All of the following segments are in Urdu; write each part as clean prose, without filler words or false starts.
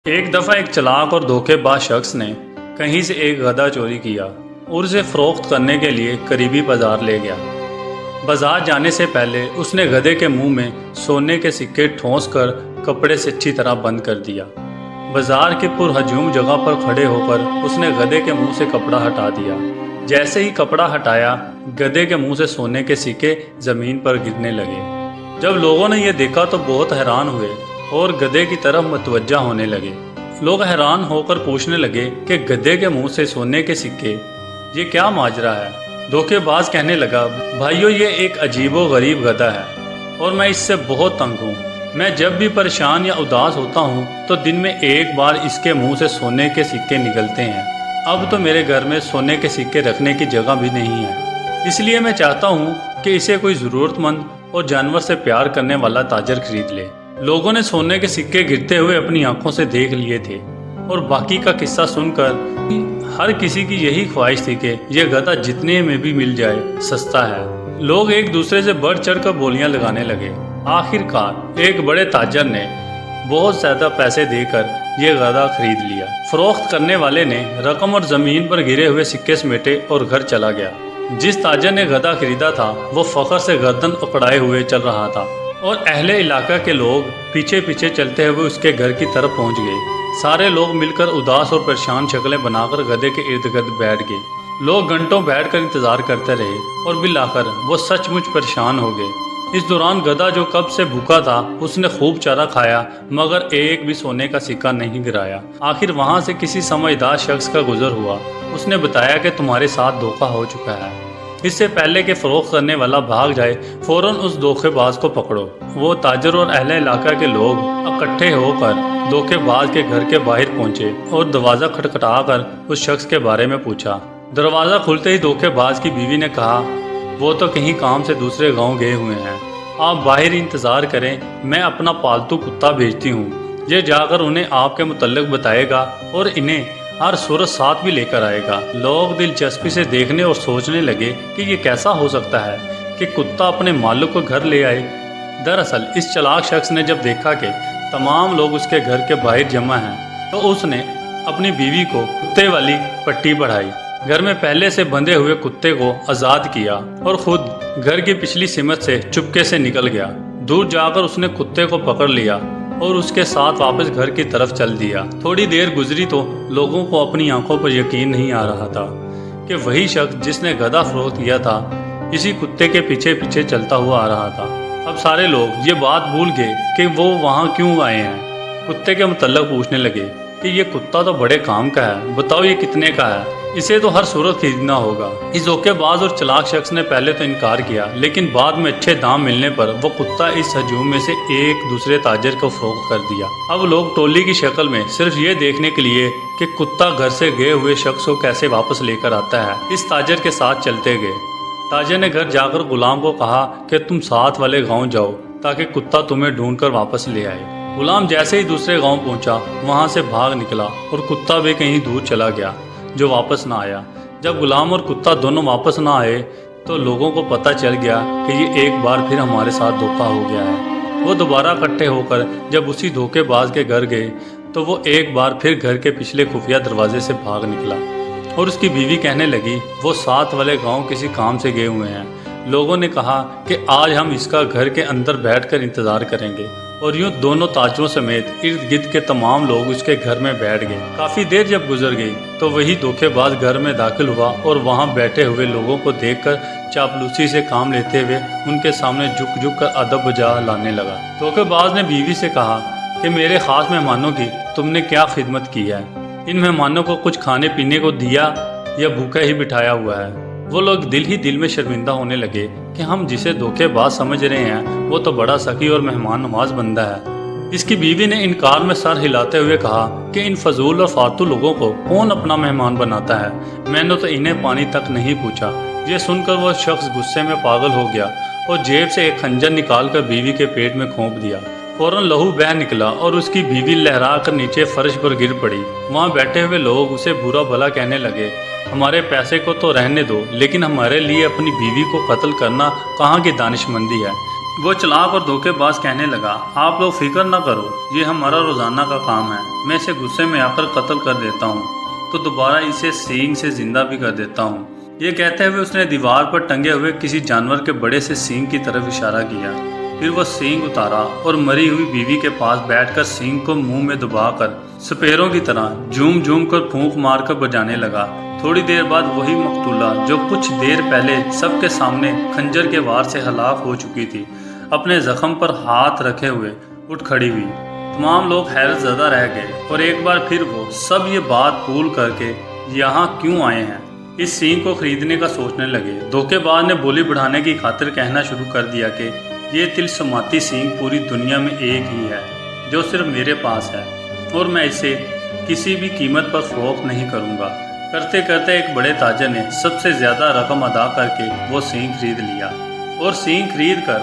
ایک دفعہ ایک چلاک اور دھوکے باز شخص نے کہیں سے ایک گدھا چوری کیا اور اسے فروخت کرنے کے لیے قریبی بازار لے گیا۔ بازار جانے سے پہلے اس نے گدھے کے منہ میں سونے کے سکے ٹھونس کر کپڑے سے اچھی طرح بند کر دیا۔ بازار کی پرہجوم جگہ پر کھڑے ہو کر اس نے گدھے کے منہ سے کپڑا ہٹا دیا۔ جیسے ہی کپڑا ہٹایا، گدھے کے منہ سے سونے کے سکے زمین پر گرنے لگے۔ جب لوگوں نے یہ دیکھا تو بہت حیران ہوئے اور گدھے کی طرف متوجہ ہونے لگے۔ لوگ حیران ہو کر پوچھنے لگے کہ گدھے کے منہ سے سونے کے سکے، یہ کیا ماجرا ہے؟ دھوکے باز کہنے لگا، بھائیو یہ ایک عجیب و غریب گدھا ہے اور میں اس سے بہت تنگ ہوں۔ میں جب بھی پریشان یا اداس ہوتا ہوں تو دن میں ایک بار اس کے منہ سے سونے کے سکے نکلتے ہیں۔ اب تو میرے گھر میں سونے کے سکے رکھنے کی جگہ بھی نہیں ہے، اس لیے میں چاہتا ہوں کہ اسے کوئی ضرورت مند اور جانور سے پیار کرنے والا تاجر خرید لے۔ لوگوں نے سونے کے سکے گرتے ہوئے اپنی آنکھوں سے دیکھ لیے تھے اور باقی کا قصہ سن کر ہر کسی کی یہی خواہش تھی کہ یہ گدھا جتنے میں بھی مل جائے سستا ہے۔ لوگ ایک دوسرے سے بڑھ چڑھ کر بولیاں لگانے لگے۔ آخر کار ایک بڑے تاجر نے بہت زیادہ پیسے دے کر یہ گدھا خرید لیا۔ فروخت کرنے والے نے رقم اور زمین پر گرے ہوئے سکے سمیٹے اور گھر چلا گیا۔ جس تاجر نے گدھا خریدا تھا وہ فخر سے گردن اکڑائے ہوئے چل رہا تھا اور اہل علاقہ کے لوگ پیچھے پیچھے چلتے ہوئے اس کے گھر کی طرف پہنچ گئے۔ سارے لوگ مل کر اداس اور پریشان شکلیں بنا کر گدھے کے ارد گرد بیٹھ گئے۔ لوگ گھنٹوں بیٹھ کر انتظار کرتے رہے اور بالآخر وہ سچ مچ پریشان ہو گئے۔ اس دوران گدھا جو کب سے بھوکا تھا اس نے خوب چارہ کھایا مگر ایک بھی سونے کا سکہ نہیں گرایا۔ آخر وہاں سے کسی سمجھدار شخص کا گزر ہوا۔ اس نے بتایا کہ تمہارے ساتھ دھوکہ ہو چکا ہے، اس سے پہلے کہ فروخت کرنے والا بھاگ جائے فوراً اس دھوکے باز کو پکڑو۔ وہ تاجر اور اہل علاقہ کے لوگ اکٹھے ہو کر دھوکے باز کے گھر کے باہر پہنچے اور دروازہ کھٹکھٹا کر اس شخص کے بارے میں پوچھا۔ دروازہ کھلتے ہی دھوکے باز کی بیوی نے کہا، وہ تو کہیں کام سے دوسرے گاؤں گئے ہوئے ہیں، آپ باہر انتظار کریں، میں اپنا پالتو کتا بھیجتی ہوں، یہ جا کر انہیں آپ کے متعلق بتائے گا اور انہیں ہر صورت ساتھ بھی لے کر آئے گا۔ لوگ دلچسپی سے دیکھنے اور سوچنے لگے کہ یہ کیسا ہو سکتا ہے کہ کتا اپنے مالک کو گھر لے آئے۔ دراصل اس چلاک شخص نے جب دیکھا کہ تمام لوگ اس کے گھر کے باہر جمع ہیں تو اس نے اپنی بیوی کو کتے والی پٹی بڑھائی، گھر میں پہلے سے بندھے ہوئے کتے کو آزاد کیا اور خود گھر کی پچھلی سمت سے چپکے سے نکل گیا۔ دور جا کر اس نے کتے کو پکڑ لیا اور اس کے ساتھ واپس گھر کی طرف چل دیا۔ تھوڑی دیر گزری تو لوگوں کو اپنی آنکھوں پر یقین نہیں آ رہا تھا کہ وہی شخص جس نے گدھا فروخت کیا تھا اسی کتے کے پیچھے پیچھے چلتا ہوا آ رہا تھا۔ اب سارے لوگ یہ بات بھول گئے کہ وہ وہاں کیوں آئے ہیں۔ کتے کے متعلق پوچھنے لگے کہ یہ کتا تو بڑے کام کا ہے، بتاؤ یہ کتنے کا ہے، اسے تو ہر صورت خریدنا ہوگا۔ اس دھوکے باز اور چلاک شخص نے پہلے تو انکار کیا لیکن بعد میں اچھے دام ملنے پر وہ کتا اس ہجوم میں سے ایک دوسرے تاجر کو فروخت کر دیا۔ اب لوگ ٹولی کی شکل میں صرف یہ دیکھنے کے لیے کہ کتا گھر سے گئے ہوئے شخص کو کیسے واپس لے کر آتا ہے اس تاجر کے ساتھ چلتے گئے۔ تاجر نے گھر جا کر غلام کو کہا کہ تم ساتھ والے گاؤں جاؤ تاکہ کتا تمہیں ڈھونڈ کر واپس لے آئے۔ غلام جیسے ہی دوسرے گاؤں پہنچا وہاں سے بھاگ نکلا اور کتا بھی کہیں دور چلا گیا جو واپس نہ آیا۔ جب غلام اور کتا دونوں واپس نہ آئے تو لوگوں کو پتہ چل گیا کہ یہ ایک بار پھر ہمارے ساتھ دھوکہ ہو گیا ہے۔ وہ دوبارہ اکٹھے ہو کر جب اسی دھوکے باز کے گھر گئے تو وہ ایک بار پھر گھر کے پچھلے خفیہ دروازے سے بھاگ نکلا اور اس کی بیوی کہنے لگی، وہ ساتھ والے گاؤں کسی کام سے گئے ہوئے ہیں۔ لوگوں نے کہا کہ آج ہم اس کا گھر کے اندر بیٹھ کر انتظار کریں گے اور یوں دونوں تاجروں سمیت ارد گرد کے تمام لوگ اس کے گھر میں بیٹھ گئے۔ کافی دیر جب گزر گئی تو وہی دھوکے باز گھر میں داخل ہوا اور وہاں بیٹھے ہوئے لوگوں کو دیکھ کر چاپلوسی سے کام لیتے ہوئے ان کے سامنے جھک جھک کر ادب بجا لانے لگا۔ دھوکے باز نے بیوی سے کہا کہ میرے خاص مہمانوں کی تم نے کیا خدمت کی ہے؟ ان مہمانوں کو کچھ کھانے پینے کو دیا یا بھوکا ہی بٹھایا ہوا ہے؟ وہ لوگ دل ہی دل میں شرمندہ ہونے لگے کہ ہم جسے دھوکے باز سمجھ رہے ہیں وہ تو بڑا سخی اور مہمان نواز بندہ ہے۔ اس کی بیوی نے انکار میں سر ہلاتے ہوئے کہا کہ ان فضول اور فاتو لوگوں کو کون اپنا مہمان بناتا ہے، میں نے تو انہیں پانی تک نہیں پوچھا۔ یہ سن کر وہ شخص غصے میں پاگل ہو گیا اور جیب سے ایک خنجر نکال کر بیوی کے پیٹ میں کھونپ دیا۔ فوراً لہو بہہ نکلا اور اس کی بیوی لہرا کر نیچے فرش پر گر پڑی۔ وہاں بیٹھے ہوئے لوگ اسے برا بھلا کہنے لگے، ہمارے پیسے کو تو رہنے دو لیکن ہمارے لیے اپنی بیوی کو قتل کرنا کہاں کی دانش مندی ہے۔ وہ چلاک اور دھوکے باز کہنے لگا، آپ لوگ فکر نہ کرو، یہ ہمارا روزانہ کا کام ہے، میں اسے غصے میں آ کر قتل کر دیتا ہوں تو دوبارہ اسے سینگ سے زندہ بھی کر دیتا ہوں۔ یہ کہتے ہوئے اس نے دیوار پر ٹنگے ہوئے کسی جانور کے بڑے سے سینگ کی طرف اشارہ کیا۔ پھر وہ سینگ اتارا اور مری ہوئی بیوی کے پاس بیٹھ کر سینگ کو منہ میں دبا کر سپیروں کی طرح جھوم جھوم کر پھونک مار کر بجانے لگا۔ تھوڑی دیر بعد وہی مقتولہ جو کچھ دیر پہلے سب کے سامنے خنجر کے وار سے ہلاک ہو چکی تھی، اپنے زخم پر ہاتھ رکھے ہوئے اٹھ کھڑی ہوئی۔ تمام لوگ حیرت زدہ رہ گئے اور ایک بار پھر وہ سب یہ بات بھول کر کے یہاں کیوں آئے ہیں اس سینگ کو خریدنے کا سوچنے لگے۔ دھوکے باز نے بولی بڑھانے کی خاطر کہنا شروع کر دیا کہ یہ تلسماتی سینگ پوری دنیا میں ایک ہی ہے جو صرف میرے پاس ہے اور میں اسے کسی بھی قیمت پر فروخت نہیں کروں گا۔ کرتے کرتے ایک بڑے تاجر نے سب سے زیادہ رقم ادا کر کے وہ سینگ خرید لیا اور سینگ خرید کر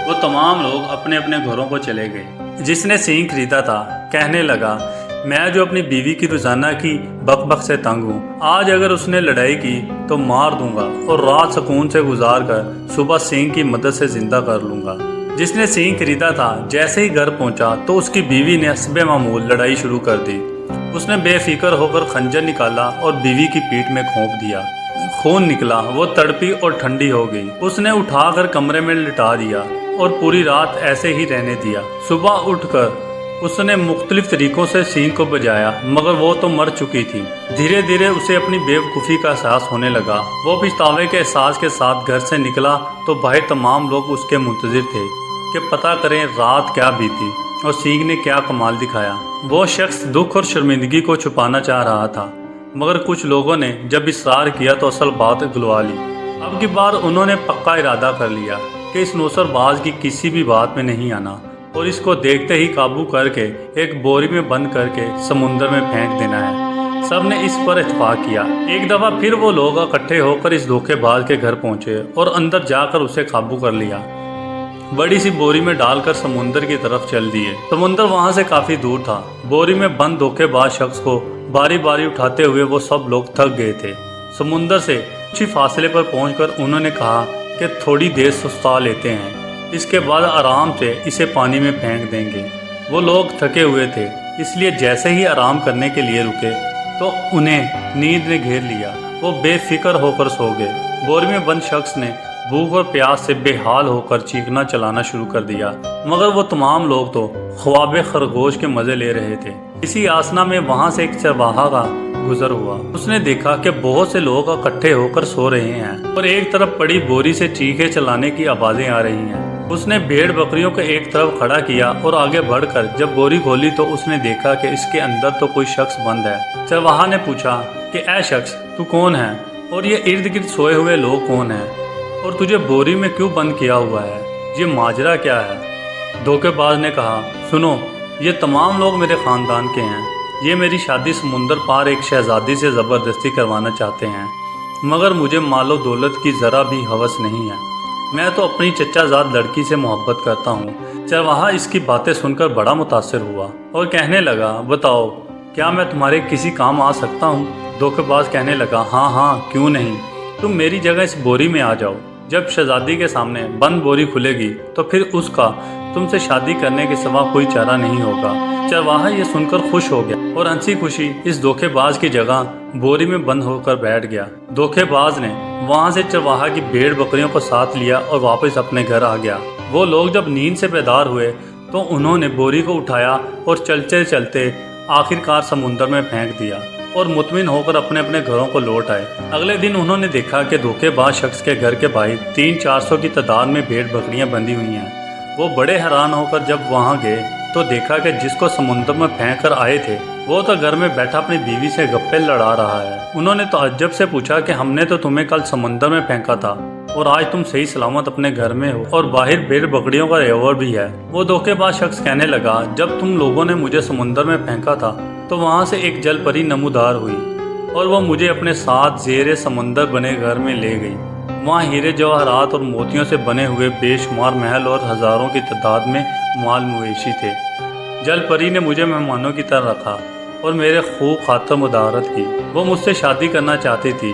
وہ تمام لوگ اپنے اپنے گھروں کو چلے گئے۔ جس نے سینگ خریدا تھا کہنے لگا، میں جو اپنی بیوی کی روزانہ کی بک بک سے تنگ ہوں، آج اگر اس نے لڑائی کی تو مار دوں گا اور رات سکون سے گزار کر صبح سینگ کی مدد سے زندہ کر لوں گا۔ جس نے سینگ خریدا تھا جیسے ہی گھر پہنچا تو اس کی بیوی نے حسب معمول لڑائی شروع کر دی۔ اس نے بے فکر ہو کر خنجر نکالا اور بیوی کی پیٹھ میں گھونپ دیا۔ خون نکلا، وہ تڑپی اور ٹھنڈی ہو گئی۔ اس نے اٹھا کر کمرے میں لٹا دیا اور پوری رات ایسے ہی رہنے دیا۔ صبح اٹھ کر اس نے مختلف طریقوں سے سینگ کو بجایا مگر وہ تو مر چکی تھی۔ دھیرے دھیرے اسے اپنی بے وقوفی کا احساس ہونے لگا۔ وہ پچھتاوے کے احساس کے ساتھ گھر سے نکلا تو باہر تمام لوگ اس کے منتظر تھے کہ پتہ کریں رات کیا بیتی اور سینگ نے کیا کمال دکھایا۔ وہ شخص دکھ اور شرمندگی کو چھپانا چاہ رہا تھا مگر کچھ لوگوں نے جب اصرار کیا تو اصل بات گلوا لی۔ اب کی بار انہوں نے پکا ارادہ کر لیا کہ اس نوسر باز کی کسی بھی بات میں نہیں آنا اور اس کو دیکھتے ہی قابو کر کے ایک بوری میں بند کر کے سمندر میں پھینک دینا ہے۔ سب نے اس پر اتفاق کیا۔ ایک دفعہ پھر وہ لوگ اکٹھے ہو کر اس دھوکے باز کے گھر پہنچے اور اندر جا کر اسے قابو کر لیا۔ بڑی سی بوری میں ڈال کر سمندر کی طرف چل دیے۔ سمندر وہاں سے کافی دور تھا۔ بوری میں بند دھوکے باز شخص کو باری باری اٹھاتے ہوئے وہ سب لوگ تھک گئے تھے۔ سمندر سے کچھ فاصلے پر پہنچ کر انہوں نے کہا کہ تھوڑی دیر سستا لیتے ہیں، اس کے بعد آرام سے اسے پانی میں پھینک دیں گے۔ وہ لوگ تھکے ہوئے تھے اس لیے جیسے ہی آرام کرنے کے لیے رکے تو انہیں نیند نے گھیر لیا۔ وہ بے فکر ہو کر سو گئے۔ بوری میں بند شخص نے بھوک اور پیاس سے بے حال ہو کر چیخنا چلانا شروع کر دیا مگر وہ تمام لوگ تو خواب خرگوش کے مزے لے رہے تھے۔ اسی آسنا میں وہاں سے ایک چرواہا کا گزر ہوا۔ اس نے دیکھا کہ بہت سے لوگ اکٹھے ہو کر سو رہے ہیں اور ایک طرف پڑی بوری سے چیخے چلانے کی آوازیں آ رہی ہیں۔ اس نے بھیڑ بکریوں کو ایک طرف کھڑا کیا اور آگے بڑھ کر جب بوری کھولی تو اس نے دیکھا کہ اس کے اندر تو کوئی شخص بند ہے۔ چرواہا نے پوچھا کہ اے شخص تو کون ہے اور یہ ارد گرد سوئے ہوئے لوگ کون ہیں اور تجھے بوری میں کیوں بند کیا ہوا ہے؟ یہ ماجرا کیا ہے؟ دھوکے باز نے کہا، سنو، یہ تمام لوگ میرے خاندان کے ہیں۔ یہ میری شادی سمندر پار ایک شہزادی سے زبردستی کروانا چاہتے ہیں مگر مجھے مال و دولت کی ذرا بھی ہوس نہیں ہے۔ میں تو اپنی چچا زاد لڑکی سے محبت کرتا ہوں۔ چرواہا اس کی باتیں سن کر بڑا متاثر ہوا اور کہنے لگا، بتاؤ کیا میں تمہارے کسی کام آ سکتا ہوں؟ دھوکے باز کہنے لگا، ہاں ہاں کیوں نہیں، تم میری جگہ اس بوری میں آ جاؤ۔ جب شہزادی کے سامنے بند بوری کھلے گی تو پھر اس کا تم سے شادی کرنے کے سوا کوئی چارہ نہیں ہوگا۔ چرواہا یہ سن کر خوش ہو گیا اور ہنسی خوشی اس دھوکے باز کی جگہ بوری میں بند ہو کر بیٹھ گیا۔ دھوکے باز نے وہاں سے چرواہا کی بھیڑ بکریوں کو ساتھ لیا اور واپس اپنے گھر آ گیا۔ وہ لوگ جب نیند سے بیدار ہوئے تو انہوں نے بوری کو اٹھایا اور چلتے چلتے آخرکار سمندر میں پھینک دیا اور مطمئن ہو کر اپنے اپنے گھروں کو لوٹ آئے۔ اگلے دن انہوں نے دیکھا کہ دھوکے باز شخص کے گھر کے باہر 300-400 کی تعداد میں بھیڑ بکریاں بندھی ہوئی ہیں۔ وہ بڑے حیران ہو کر جب وہاں گئے تو دیکھا کہ جس کو سمندر میں پھینک کر آئے تھے وہ تو گھر میں بیٹھا اپنی بیوی سے گپے لڑا رہا ہے۔ انہوں نے تعجب سے پوچھا کہ ہم نے تو تمہیں کل سمندر میں پھینکا تھا اور آج تم صحیح سلامت اپنے گھر میں ہو اور باہر بھیڑ بکریوں کا ریوڑ بھی ہے۔ وہ دھوکے باز شخص کہنے لگا، جب تم لوگوں نے مجھے سمندر میں پھینکا تھا تو وہاں سے ایک جل پری نمودار ہوئی اور وہ مجھے اپنے ساتھ زیر سمندر بنے گھر میں لے گئی۔ وہاں ہیرے جواہرات اور موتیوں سے بنے ہوئے بے شمار محل اور ہزاروں کی تعداد میں مال مویشی تھے۔ جل پری نے مجھے مہمانوں کی طرح رکھا اور میرے خوب خاطر مدارت کی۔ وہ مجھ سے شادی کرنا چاہتی تھی